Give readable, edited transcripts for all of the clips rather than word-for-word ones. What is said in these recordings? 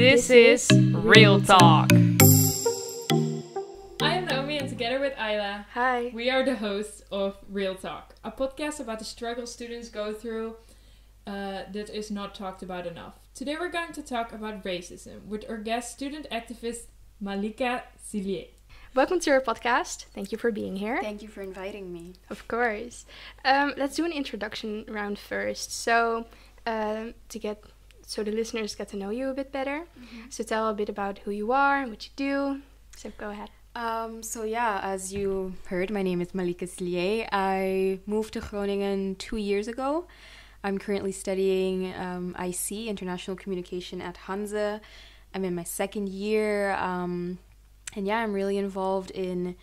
This is Real Talk. I am Naomi, and together with Aila, Hi. we are the hosts of Real Talk, a podcast about the struggle students go through that is not talked about enough. Today we're going to talk about racism with our guest student activist Mallika Sille. Welcome to our podcast. Thank you for being here. Thank you for inviting me. Of course. Let's do an introduction round first. So the listeners get to know you a bit better. Mm-hmm. So tell a bit about who you are and what you do. So go ahead. As you heard, my name is Mallika Sille. I moved to Groningen 2 years ago. I'm currently studying IC, International Communication at Hanze. I'm in my second year. I'm really involved in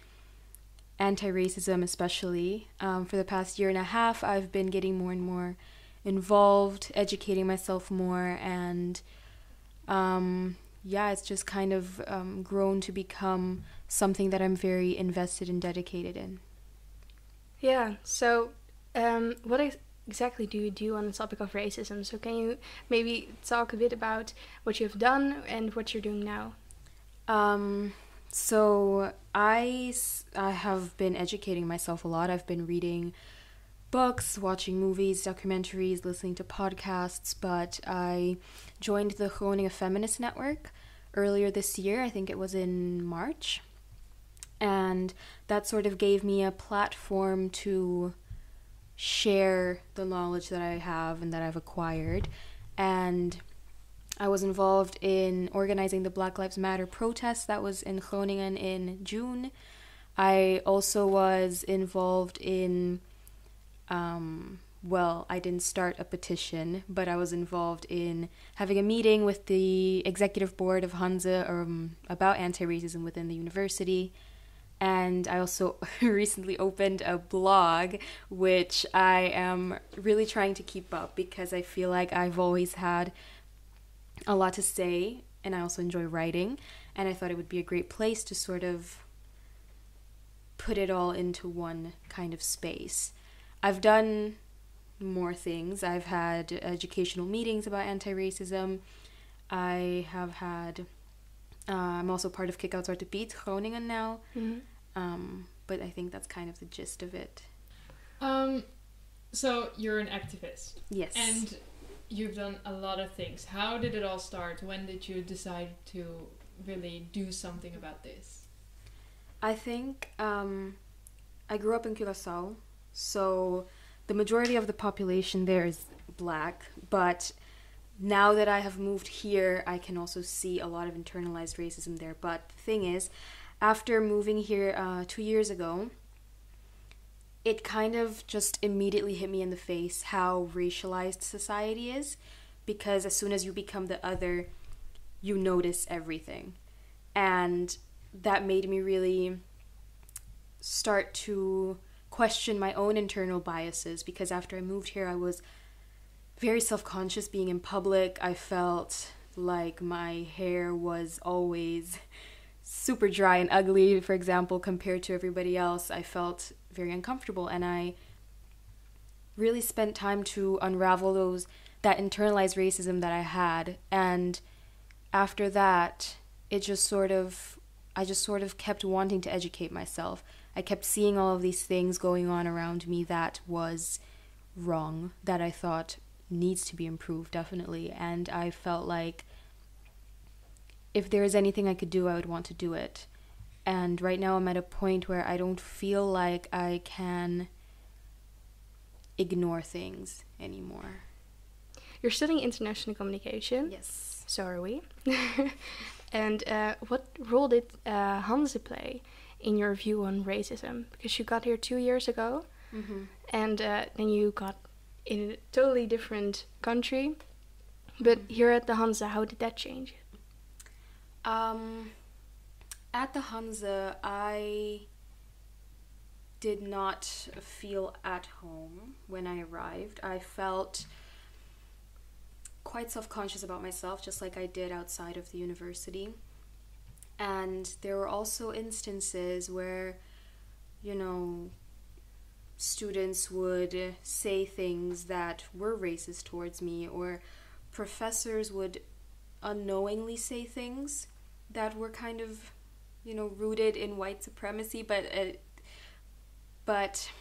anti-racism, especially. For the past year and a half, I've been getting more and more involved, educating myself more, and it's just kind of grown to become something that I'm very invested and dedicated in. Yeah, so what exactly do you do on the topic of racism? So can you maybe talk a bit about what you've done and what you're doing now? So I have been educating myself a lot. I've been reading books, watching movies, documentaries, listening to podcasts, but I joined the Groningen Feminist Network earlier this year. I think it was in March. And that sort of gave me a platform to share the knowledge that I have and that I've acquired. And I was involved in organizing the Black Lives Matter protest that was in Groningen in June. I also was involved in, I didn't start a petition, but I was involved in having a meeting with the executive board of Hanze about anti-racism within the university. And I also recently opened a blog, which I am really trying to keep up because I feel like I've always had a lot to say, and I also enjoy writing, and I thought it would be a great place to sort of put it all into one kind of space. I've done more things. I've had educational meetings about anti-racism. I have had I'm also part of Kick Out Zwarte Piet Groningen now. Mm-hmm. But I think that's kind of the gist of it. So you're an activist. Yes. And you've done a lot of things. How did it all start? When did you decide to really do something about this? I think I grew up in Curaçao, so the majority of the population there is Black, but now that I have moved here, I can also see a lot of internalized racism there. But the thing is, after moving here 2 years ago, it kind of just immediately hit me in the face how racialized society is, because as soon as you become the other, you notice everything. And that made me really start to question my own internal biases, because after I moved here, I was very self-conscious being in public. I felt like my hair was always super dry and ugly, for example, compared to everybody else. I felt very uncomfortable, and I really spent time to unravel that internalized racism that I had. And after that, I just sort of kept wanting to educate myself. I kept seeing all of these things going on around me that was wrong, that I thought needs to be improved, definitely. And I felt like if there is anything I could do, I would want to do it. And right now I'm at a point where I don't feel like I can ignore things anymore. You're studying international communication. Yes. So are we. And what role did Hanze play in your view on racism? Because you got here 2 years ago, mm-hmm. and then you got in a totally different country. But here at the Hanze, how did that change? At the Hanze, I did not feel at home when I arrived. I felt quite self-conscious about myself, just like I did outside of the university. And there were also instances where, students would say things that were racist towards me, or professors would unknowingly say things that were kind of, you know, rooted in white supremacy, but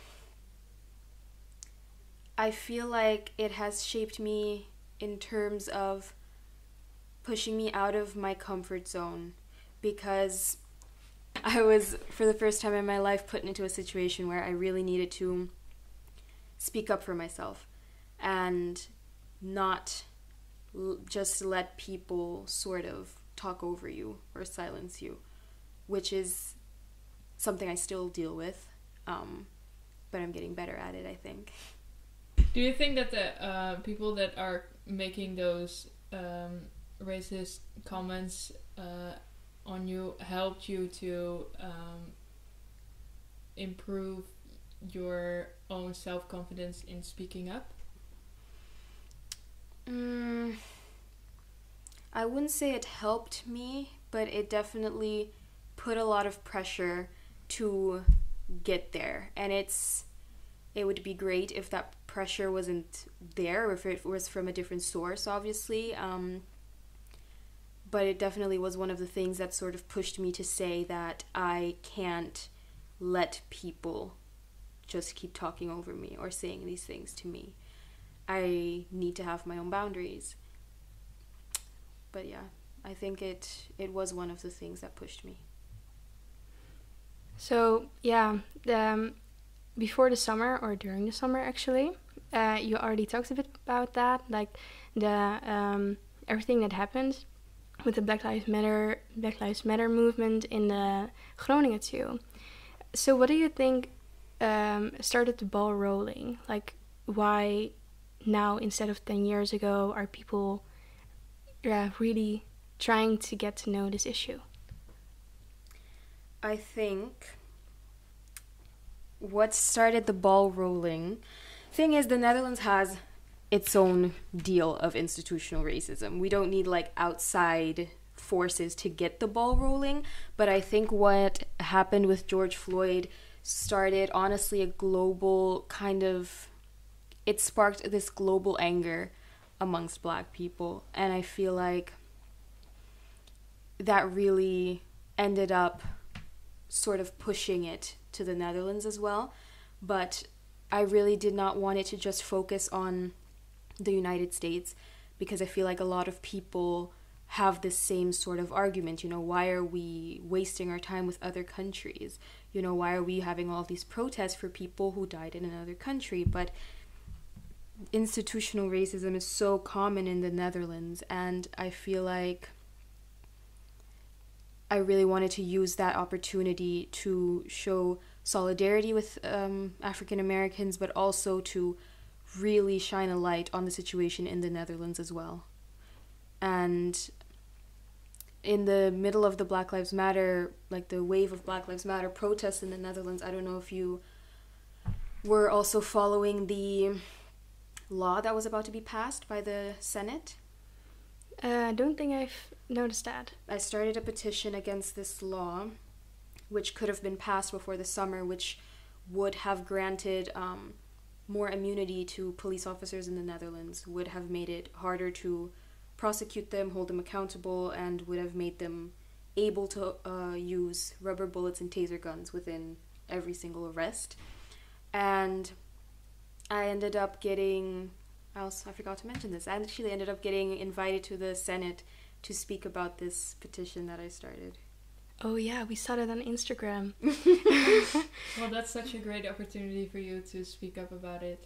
I feel like it has shaped me in terms of pushing me out of my comfort zone, because I was, for the first time in my life, put into a situation where I really needed to speak up for myself and not just let people sort of talk over you or silence you, which is something I still deal with, but I'm getting better at it, I think. Do you think that the people that are making those racist comments on you helped you to improve your own self-confidence in speaking up? I wouldn't say it helped me, but it definitely put a lot of pressure to get there. And it would be great if that pressure wasn't there, or if it was from a different source, obviously. But it definitely was one of the things that sort of pushed me to say that I can't let people just keep talking over me or saying these things to me. I need to have my own boundaries. But yeah, I think it was one of the things that pushed me. So yeah, before the summer, or during the summer actually, you already talked a bit about that, like the everything that happened with the Black Lives Matter movement in Groningen too. So what do you think started the ball rolling? Like, why now instead of 10 years ago are people really trying to get to know this issue? I think what started the ball rolling, thing is, the Netherlands has its own deal of institutional racism. We don't need like outside forces to get the ball rolling, but I think what happened with George Floyd started honestly a global kind of, it sparked this global anger amongst Black people, and I feel like that really ended up sort of pushing it to the Netherlands as well. But I really did not want it to just focus on the United States, because I feel like a lot of people have this same sort of argument, you know, why are we wasting our time with other countries? You know, why are we having all these protests for people who died in another country? But institutional racism is so common in the Netherlands, and I feel like I really wanted to use that opportunity to show solidarity with African Americans, but also to really shine a light on the situation in the Netherlands as well. And in the middle of the Black Lives Matter, like the wave of Black Lives Matter protests in the Netherlands, I don't know if you were also following the law that was about to be passed by the Senate. I don't think I've noticed that. I started a petition against this law, which could have been passed before the summer, which would have granted more immunity to police officers in the Netherlands, would have made it harder to prosecute them, hold them accountable, and would have made them able to use rubber bullets and taser guns within every single arrest. And I ended up getting, I forgot to mention this, I actually ended up getting invited to the Senate to speak about this petition that I started. Oh yeah, we saw that on Instagram. Well, that's such a great opportunity for you to speak up about it.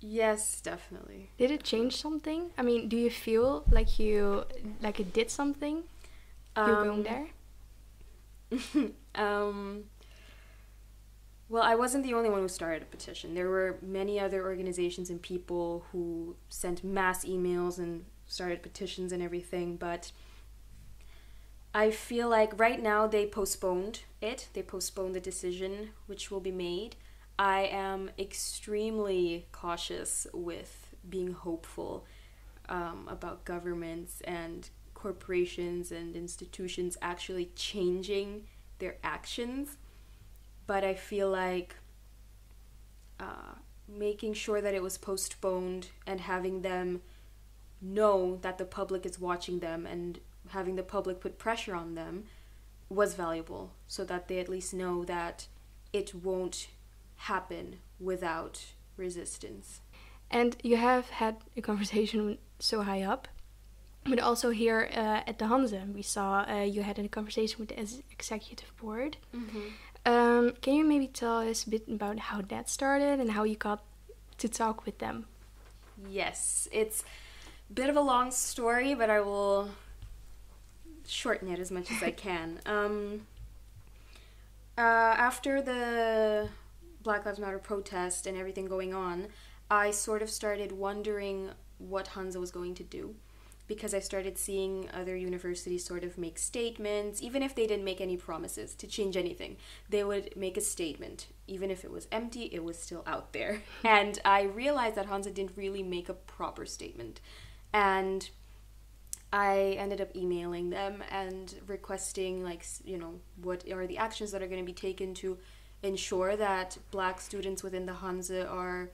Yes, definitely. Did it change something? I mean, do you feel like it did something? You going there? Well, I wasn't the only one who started a petition. There were many other organizations and people who sent mass emails and started petitions and everything, but I feel like right now they postponed it. They postponed the decision which will be made. I am extremely cautious with being hopeful about governments and corporations and institutions actually changing their actions. But I feel like making sure that it was postponed and having them know that the public is watching them and having the public put pressure on them was valuable, so that they at least know that it won't happen without resistance. And you have had a conversation so high up, but also here at the Hanze, we saw you had a conversation with the executive board. Can you maybe tell us a bit about how that started and how you got to talk with them? Yes, it's a bit of a long story, but I will shorten it as much as I can. After the Black Lives Matter protest and everything going on, I sort of started wondering what Hanze was going to do, because I started seeing other universities sort of make statements, even if they didn't make any promises to change anything. They would make a statement. Even if it was empty, it was still out there. And I realized that Hanze didn't really make a proper statement. And I ended up emailing them and requesting, like, you know, what are the actions that are going to be taken to ensure that Black students within the Hanze are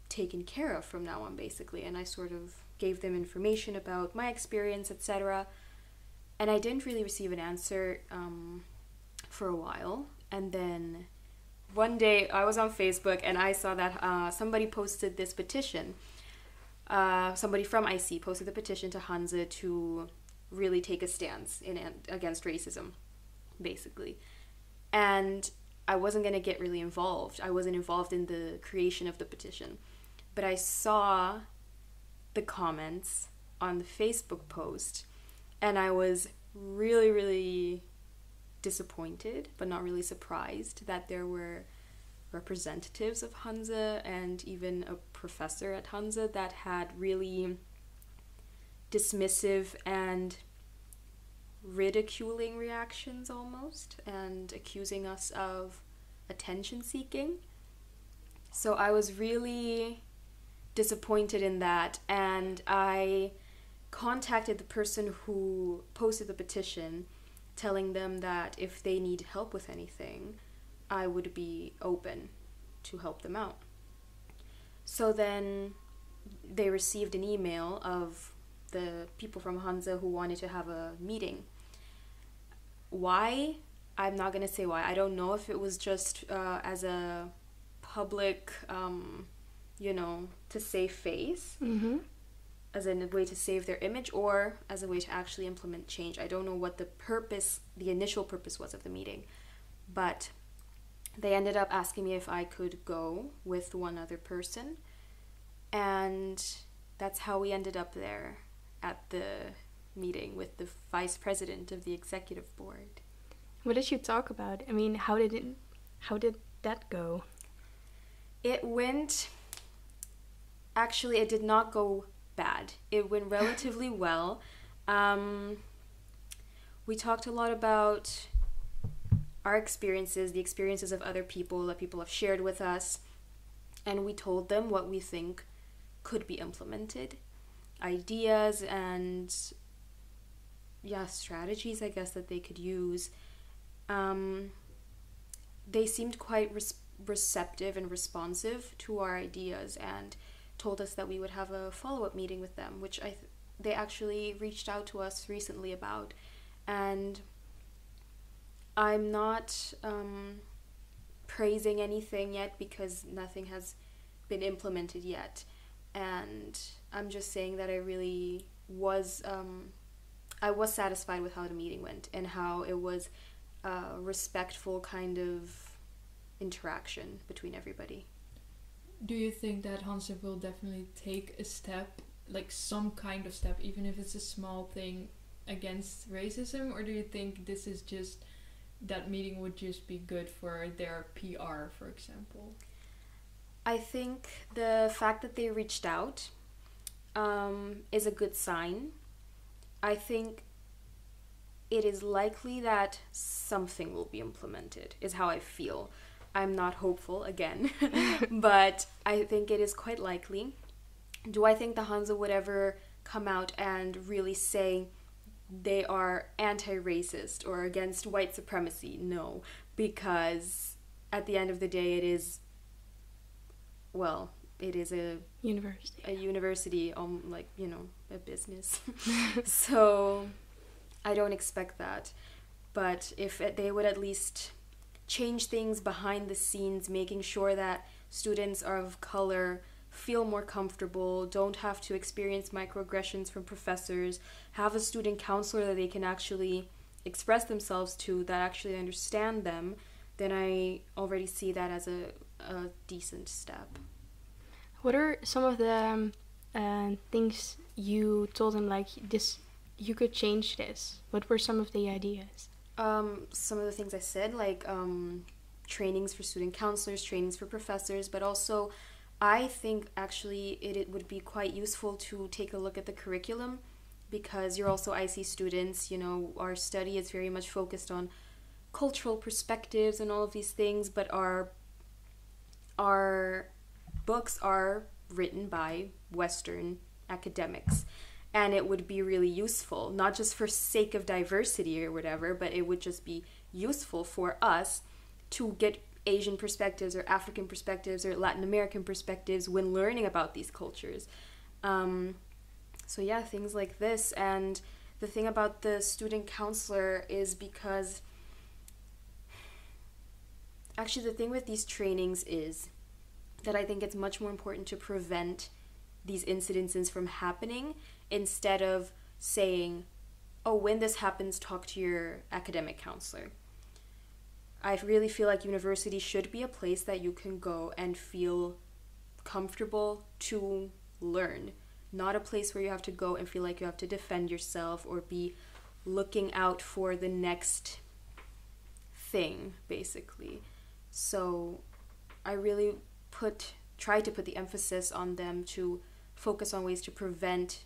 taken care of from now on, basically. And I sort of gave them information about my experience, etc. And I didn't really receive an answer for a while. And then one day I was on Facebook and I saw that somebody posted this petition. Somebody from IC posted the petition to Hanze to really take a stance against racism, basically. And I wasn't going to get really involved. I wasn't involved in the creation of the petition. But I saw the comments on the Facebook post, and I was really, really disappointed, but not really surprised, that there were representatives of Hanze and even a professor at Hanze that had really dismissive and ridiculing reactions almost, and accusing us of attention seeking. So I was really disappointed in that, and I contacted the person who posted the petition, telling them that if they need help with anything, I would be open to help them out. So then they received an email of the people from Hanze who wanted to have a meeting. Why? I'm not going to say why. I don't know if it was just as a public, to save face, as a way to save their image, or as a way to actually implement change. I don't know what the initial purpose was of the meeting, but they ended up asking me if I could go with one other person, and that's how we ended up there at the meeting with the vice president of the executive board. What did you talk about? I mean, how did that go? It did not go bad. It went relatively well. We talked a lot about our experiences, the experiences of other people that people have shared with us, and we told them what we think could be implemented, ideas and strategies, I guess, that they could use. They seemed quite receptive and responsive to our ideas, and told us that we would have a follow-up meeting with them, which they actually reached out to us recently about. And I'm not praising anything yet because nothing has been implemented yet, and I'm just saying that I really was satisfied with how the meeting went and how it was a respectful kind of interaction between everybody. Do you think that Hanze will definitely take a step, like some kind of step, even if it's a small thing, against racism? Or do you think this is just, that meeting would just be good for their PR, for example? I think the fact that they reached out is a good sign. I think it is likely that something will be implemented, is how I feel. I'm not hopeful, again, but I think it is quite likely. Do I think the Hanze would ever come out and really say they are anti-racist or against white supremacy? No, because at the end of the day it is, well, it is a university, like, you know, a business. So I don't expect that. But if they would at least change things behind the scenes, making sure that students of color feel more comfortable, don't have to experience microaggressions from professors, have a student counselor that they can actually express themselves to, that actually understand them, then I already see that as a decent step. What are some of the things you told them, like, this, you could change this? What were some of the ideas? Some of the things I said, like trainings for student counselors, trainings for professors, but also I think actually it would be quite useful to take a look at the curriculum, because you're also IC students. You know, our study is very much focused on cultural perspectives and all of these things, but our books are written by Western academics. And it would be really useful, not just for sake of diversity or whatever, but it would just be useful for us to get Asian perspectives or African perspectives or Latin American perspectives when learning about these cultures. So yeah, things like this. And the thing about the student counselor is because actually the thing with these trainings is that I think it's much more important to prevent these incidences from happening, instead of saying, oh, when this happens, talk to your academic counselor. I really feel like university should be a place that you can go and feel comfortable to learn, not a place where you have to go and feel like you have to defend yourself or be looking out for the next thing, basically. So I really try to put the emphasis on them to focus on ways to prevent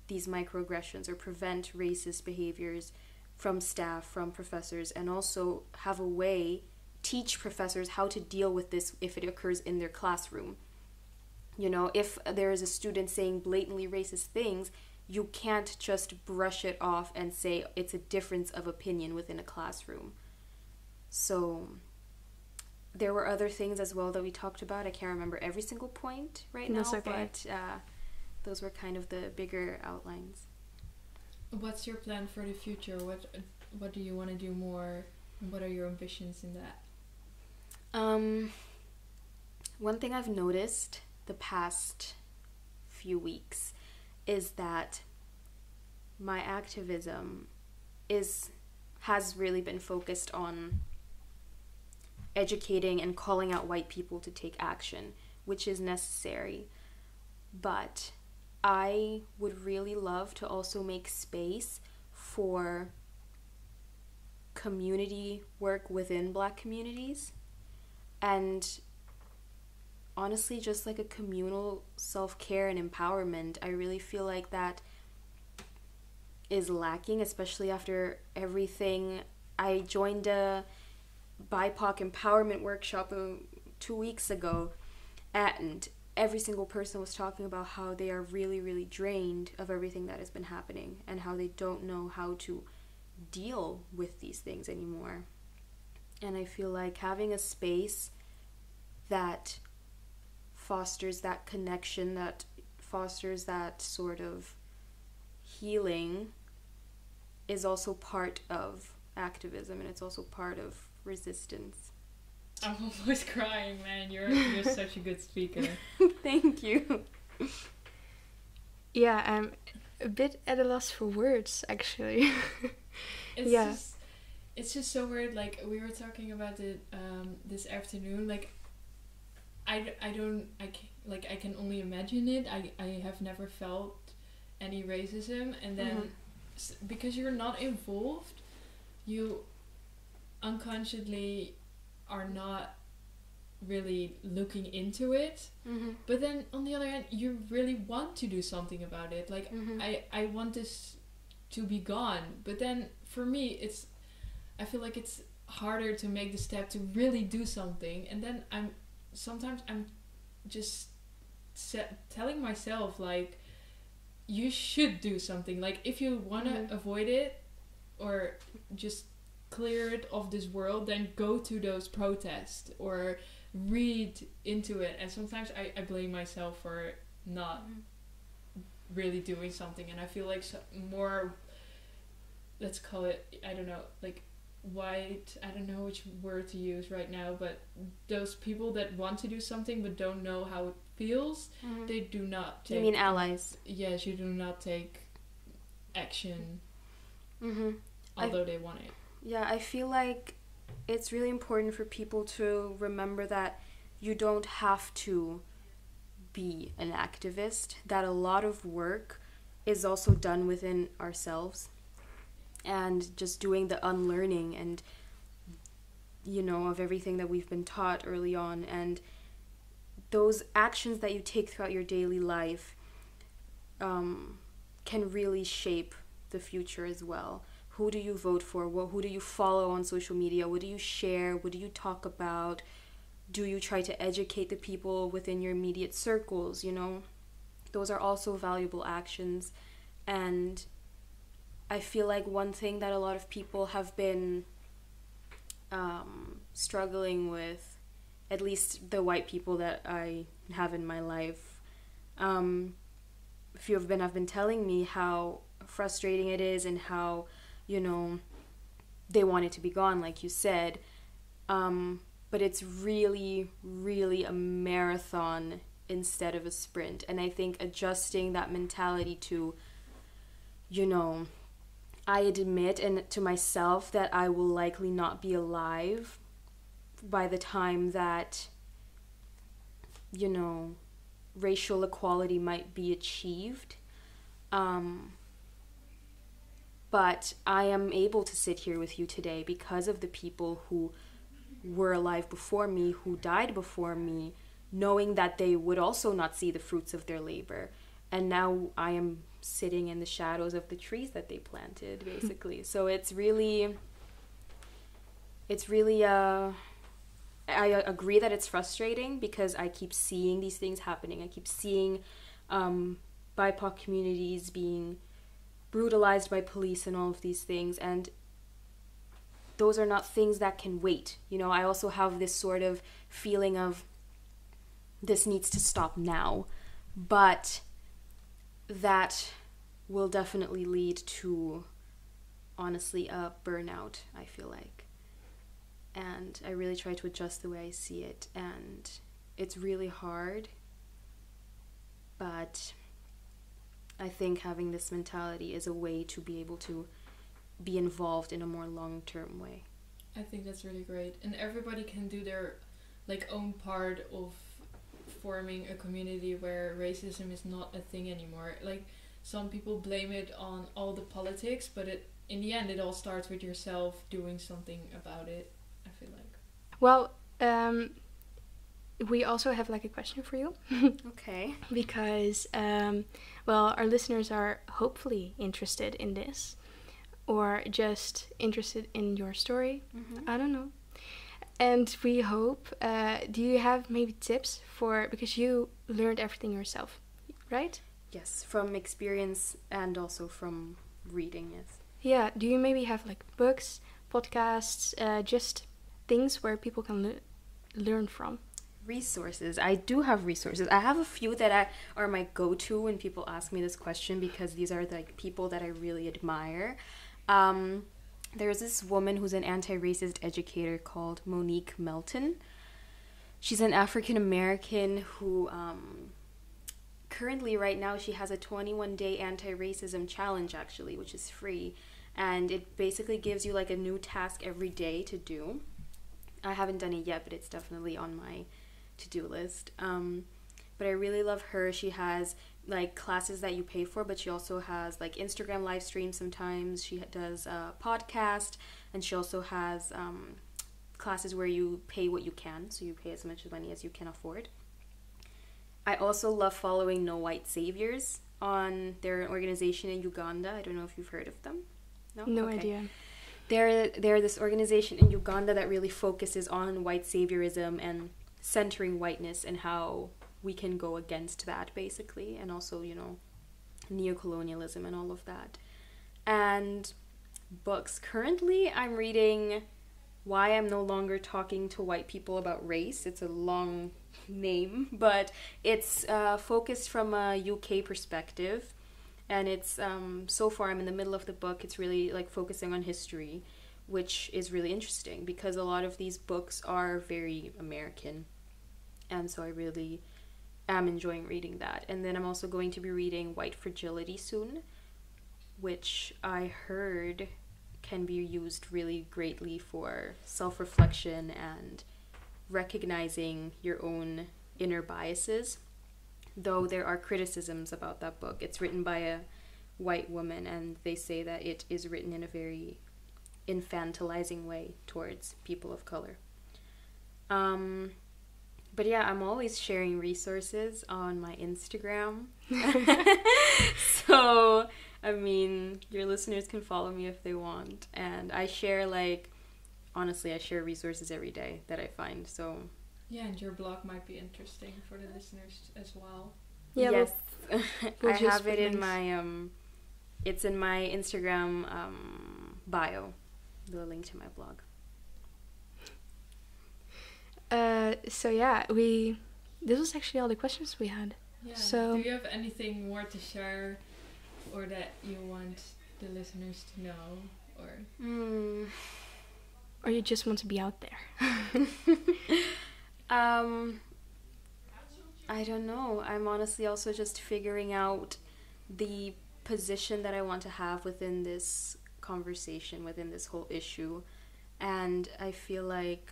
these microaggressions or prevent racist behaviors from staff, from professors, and also have a way, teach professors how to deal with this if it occurs in their classroom. You know, if there is a student saying blatantly racist things, you can't just brush it off and say it's a difference of opinion within a classroom. So there were other things as well that we talked about. I can't remember every single point right now, okay. But those were kind of the bigger outlines. What's your plan for the future? What do you want to do more? And what are your ambitions in that? One thing I've noticed the past few weeks is that my activism has really been focused on educating and calling out white people to take action, which is necessary. But I would really love to also make space for community work within Black communities, and honestly just like a communal self-care and empowerment. I really feel like that is lacking, especially after everything. I joined a BIPOC empowerment workshop 2 weeks ago, and every single person was talking about how they are really, really drained of everything that has been happening and how they don't know how to deal with these things anymore. And I feel like having a space that fosters that connection, that fosters that sort of healing, is also part of activism, and it's also part of resistance. I'm almost crying, man. You're such a good speaker. Thank you. Yeah, I'm a bit at a loss for words, actually. It's just so weird. Like, we were talking about it this afternoon. Like, I can only imagine it. I have never felt any racism, and then because you're not involved, you unconsciously are not really looking into it. But then on the other hand, you really want to do something about it. Like, I want this to be gone, but then for me I feel like it's harder to make the step to really do something, and then I'm just telling myself, like, you should do something. Like, if you want to avoid it or just clear it of this world, then go to those protests or read into it, and sometimes I blame myself for not really doing something, and I feel like more, let's call it, I don't know, like white, I don't know which word to use right now, but those people that want to do something but don't know how it feels, they do not take... You mean allies? Yes, you do not take action, although they want it. Yeah, I feel like it's really important for people to remember that you don't have to be an activist, that a lot of work is also done within ourselves, and just doing the unlearning and, you know, of everything that we've been taught early on, and those actions that you take throughout your daily life can really shape the future as well. Who do you vote for? Who do you follow on social media? What do you share? What do you talk about? Do you try to educate the people within your immediate circles, you know? Those are also valuable actions. And I feel like one thing that a lot of people have been struggling with, at least the white people that I have in my life, a few of them have been telling me how frustrating it is and how, you know, they want it to be gone, like you said. But it's really, really a marathon instead of a sprint. And I think adjusting that mentality to, you know, I admit and to myself that I will likely not be alive by the time that, you know, racial equality might be achieved. But I am able to sit here with you today because of the people who were alive before me, who died before me, knowing that they would also not see the fruits of their labor. And now I am sitting in the shadows of the trees that they planted, basically. So it's really, I agree that it's frustrating because I keep seeing these things happening. I keep seeing BIPOC communities being brutalized by police and all of these things, and those are not things that can wait. You know, I also have this sort of feeling of this needs to stop now, but that will definitely lead to, honestly, a burnout, I feel like. And I really try to adjust the way I see it, and it's really hard, but I think having this mentality is a way to be able to be involved in a more long-term way. I think that's really great. And everybody can do their own part of forming a community where racism is not a thing anymore. Like, some people blame it on all the politics, but in the end it all starts with yourself doing something about it, I feel like. Well, we also have a question for you. Okay. Because, our listeners are hopefully interested in this, or just interested in your story. I don't know. And we hope, do you have maybe tips because you learned everything yourself, right? Yes, from experience and also from reading, yes. Yeah, do you maybe have books, podcasts, just things where people can learn from? Resources. I do have resources. I have a few that are my go-to when people ask me this question, because these are people that I really admire. There's this woman who's an anti-racist educator called Monique Melton. She's an African-American who currently right now she has a 21-day anti-racism challenge, actually, which is free, and it basically gives you a new task every day to do. I haven't done it yet, but it's definitely on my to-do list. But I really love her. She has classes that you pay for, but she also has Instagram live streams sometimes. She does a podcast, and she also has classes where you pay what you can, so you pay as much money as you can afford. I also love following No White Saviors on their organization in Uganda. I don't know if you've heard of them. No idea. They're this organization in Uganda that really focuses on white saviorism and centering whiteness and how we can go against that, basically, and also, neocolonialism and all of that. And books. Currently, I'm reading why I'm no longer talking to white people about race. It's a long name, but it's focused from a UK perspective. And it's, so far I'm in the middle of the book, it's really like focusing on history, which is really interesting because a lot of these books are very American. And so I really am enjoying reading that. And then I'm also going to be reading White Fragility soon, which I heard can be used really greatly for self-reflection and recognizing your own inner biases. Though there are criticisms about that book. It's written by a white woman, and they say that it is written in a very infantilizing way towards people of color. But yeah, I'm always sharing resources on my Instagram. So, I mean, your listeners can follow me if they want. And I share, like, honestly, I share resources every day that I find, so... Yeah, and your blog might be interesting for the listeners as well. Yeah, yes, we'll I have it in links. my it's in my Instagram bio, the link to my blog. So yeah, this was actually all the questions we had. Yeah. So do you have anything more to share, or that you want the listeners to know, or you just want to be out there? I don't know. I'm honestly also just figuring out the position that I want to have within this conversation, within this whole issue. And I feel like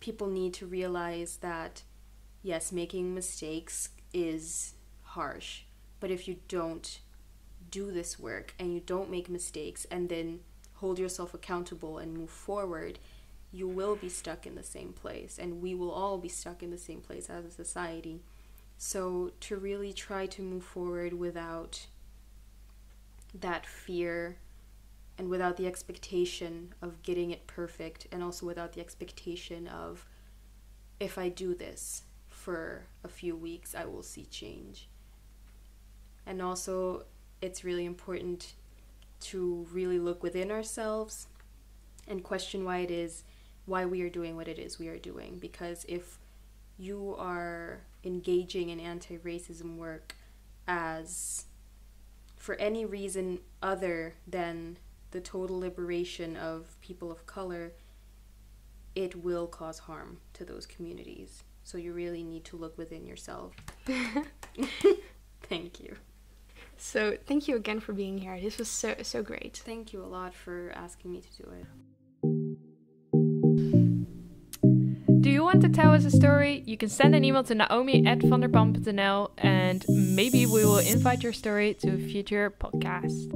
people need to realize that, yes, making mistakes is harsh. But if you don't do this work and you don't make mistakes and then hold yourself accountable and move forward, you will be stuck in the same place, and we will all be stuck in the same place as a society. So to really try to move forward without that fear and without the expectation of getting it perfect, and also without the expectation of, if I do this for a few weeks, I will see change. And also, it's really important to really look within ourselves and question why we are doing what it is we are doing. Because if you are engaging in anti-racism work as for any reason other than the total liberation of people of color, it will cause harm to those communities. So you really need to look within yourself. Thank you. So thank you again for being here. This was so great. Thank you a lot for asking me to do it. Do you want to tell us a story? You can send an email to naomi@vanderpam.nl and maybe we will invite your story to a future podcast.